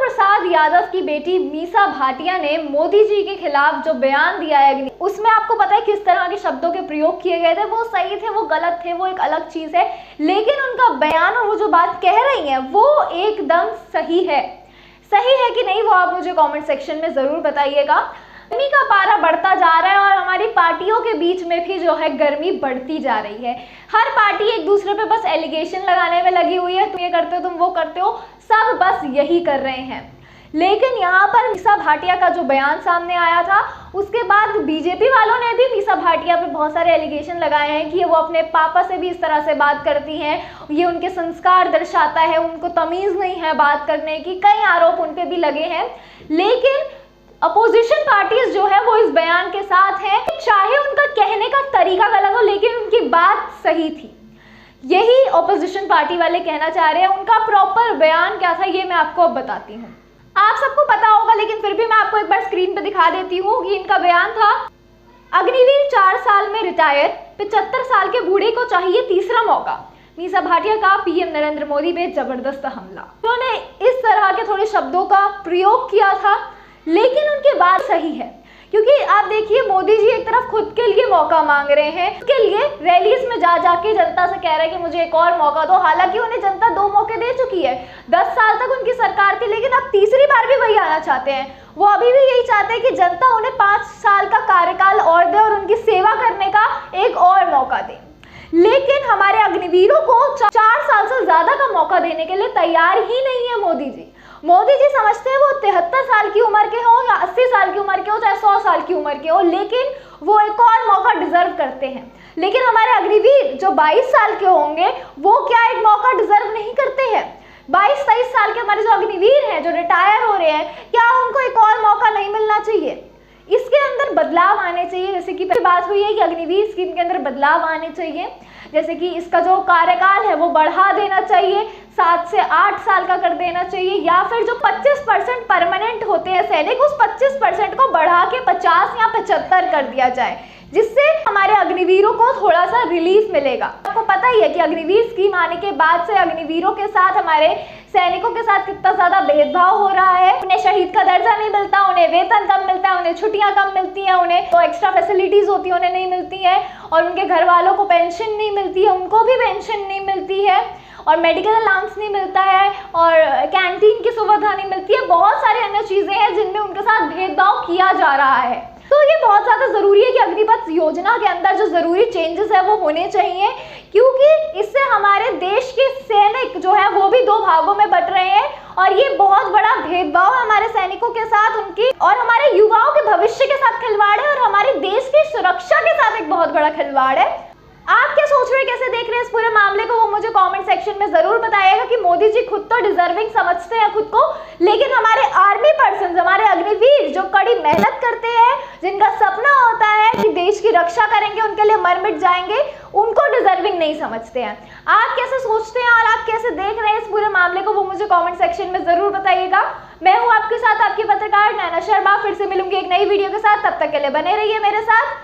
प्रसाद यादव की बेटी मीसा भाटिया ने मोदी जी के खिलाफ जो बयान दिया है, उसमें आपको पता है किस तरह के शब्दों के प्रयोग किए गए थे। वो सही थे, वो गलत थे, वो एक अलग चीज है, लेकिन उनका बयान और वो जो बात कह रही हैं वो एकदम सही है। सही है कि नहीं वो आप मुझे कमेंट सेक्शन में जरूर बताइएगा। गर्मी का पारा बढ़ता जा रहा है और हमारी पार्टियों के बीच में भी जो है गर्मी बढ़ती जा रही है। हर पार्टी एक दूसरे पे बस एलिगेशन लगाने में लगी हुई है, तुम ये करते हो, तुम वो करते हो, सब बस यही कर रहे हैं। लेकिन यहाँ पर मीसा भाटिया का जो बयान सामने आया था, उसके बाद बीजेपी वालों ने भी मीसा भाटिया पे बहुत सारे एलिगेशन लगाए हैं कि वो अपने पापा से भी इस तरह से बात करती हैं, ये उनके संस्कार दर्शाता है, उनको तमीज़ नहीं है बात करने की। कई आरोप उन पे भी लगे हैं, लेकिन अपोजिशन पार्टीज जो है वो इस बयान के साथ हैं। चाहे उनका कहने का तरीका गलत हो, लेकिन उनकी बात सही थी। यही अपोजिशन पार्टी वाले कहना चाह रहे हैं। उनका प्रॉपर बयान क्या था ये मैं आपको अब बताती हूँ। आप सबको पता होगा, लेकिन फिर भी मैं आपको एक बार स्क्रीन पे दिखा देती हूँ कि इनका बयान था। अग्निवीर 4 साल में रिटायर, 75 साल के बूढ़े को चाहिए तीसरा मौका। मीसा भाटिया का पीएम नरेंद्र मोदी पे जबरदस्त हमला। उन्होंने इस तरह के थोड़े शब्दों का प्रयोग किया था, लेकिन उनकी बात सही है। क्योंकि आप देखिए, मोदी जी एक तरफ खुद के लिए मौका मांग रहे हैं, उसके लिए रैलीज में जा जाके जनता से कह रहे हैं कि मुझे एक और मौका दो। हालांकि उन्हें जनता 2 मौके दे चुकी है। 10 साल तक उनकी सरकार थी, लेकिन अब तीसरी बार भी वही आना चाहते हैं। वो अभी भी यही चाहते हैं कि जनता उन्हें 5 साल का कार्यकाल और दे और उनकी सेवा करने का एक और मौका दे। लेकिन हमारे अग्निवीरों को 4 साल से ज्यादा का मौका देने के लिए तैयार ही नहीं है मोदी जी। मोदी जी समझते हैं वो 73 साल की उम्र के हो या 80 साल की उम्र के हो, चाहे 100 साल की उम्र के हो, लेकिन वो एक और मौका डिजर्व करते हैं। लेकिन हमारे अग्निवीर जो 22 साल के होंगे, वो क्या एक मौका डिजर्व नहीं करते हैं? 22-23 साल के हमारे जो अग्निवीर हैं, जो रिटायर हो रहे हैं, क्या उनको एक और मौका नहीं मिलना चाहिए? इसके अंदर बदलाव आने चाहिए। जैसे कि बात हुई है कि अग्निवीर स्कीम के अंदर बदलाव आने चाहिए, जैसे कि इसका जो कार्यकाल है वो बढ़ा देना चाहिए, 7 से 8 साल का कर देना चाहिए, या फिर जो 25% परमानेंट होते हैं सैनिक, उस 25% को बढ़ा के 50 या 75 कर दिया जाए, जिससे हमारे अग्निवीरों को थोड़ा सा रिलीफ मिलेगा। आपको पता ही है कि अग्निवीर स्कीम आने के बाद से अग्निवीरों के साथ, हमारे सैनिकों के साथ कितना ज्यादा भेदभाव हो रहा है। उन्हें शहीद का दर्जा नहीं मिलता, उन्हें वेतन कम मिलता है, उन्हें छुट्टियां कम मिलती हैं, उन्हें तो एक्स्ट्रा फैसिलिटीज होती है उन्हें नहीं मिलती है, और उनके घर वालों को पेंशन नहीं मिलती है, उनको भी पेंशन नहीं मिलती है, और मेडिकल अलाउंस नहीं मिलता है, और कैंटीन की सुविधा नहीं मिलती है। बहुत सारी अन्य चीजें हैं जिनमें उनके साथ भेदभाव किया जा रहा है। तो ये बहुत ज़्यादा ज़रूरी है कि अग्निपथ योजना के अंदर जो ज़रूरी चेंजेस है वो होने चाहिए, क्योंकि इससे हमारे देश के सैनिक जो है वो भी 2 भागों में बट रहे हैं, और ये बहुत बड़ा भेदभाव है हमारे सैनिकों के साथ, उनकी और हमारे युवाओं के भविष्य के साथ खिलवाड़ है, और हमारे देश की सुरक्षा के साथ एक बहुत बड़ा खिलवाड़ है। आप क्या सोच रहे हैं, कैसे देख रहे हैं इस पूरे मामले को, वो मुझे कमेंट सेक्शन में जरूर बताइएगा। कि मोदी जी खुद तो डिजर्विंग समझते हैं खुद को, लेकिन हमारे आर्मी पर्सन, हमारे अग्निवीर जो कड़ी मेहनत करते हैं, जिनका सपना होता है कि देश की रक्षा करेंगे, उनके लिए मर मिट जाएंगे, उनको डिजर्विंग नहीं समझते हैं। आप कैसे सोचते हैं और आप कैसे देख रहे हैं इस पूरे मामले को, वो मुझे कमेंट सेक्शन में जरूर बताइएगा। मैं हूं आपके साथ आपकी पत्रकार नैना शर्मा। फिर से मिलूंगी एक नई वीडियो के साथ, तब तक के लिए बने रहिए मेरे साथ।